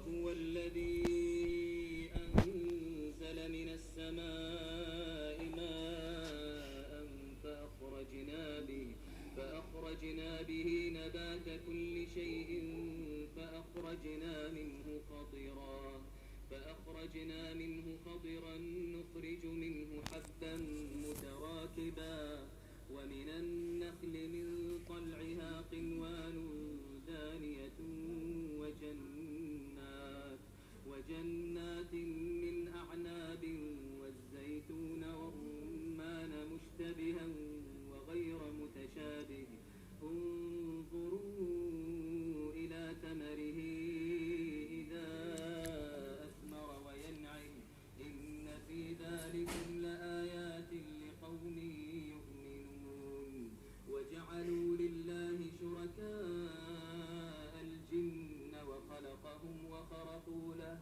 وهو الذي أنزل من السماء ماء فأخرجنا به نبات كل شيء فأخرجنا منه خضرا نخرج منه حبا متراكبا ومن النخل من طلعها قنوان دانية وجنات من أعناب والزيتون والرمان مشتبها وغير متشابه انظروا إلى ثمره إذا أثمر وينعم إن في ذلكم لآيات لقوم يؤمنون وجعلوا لله شركاء الجن وخلقهم وخرقوا له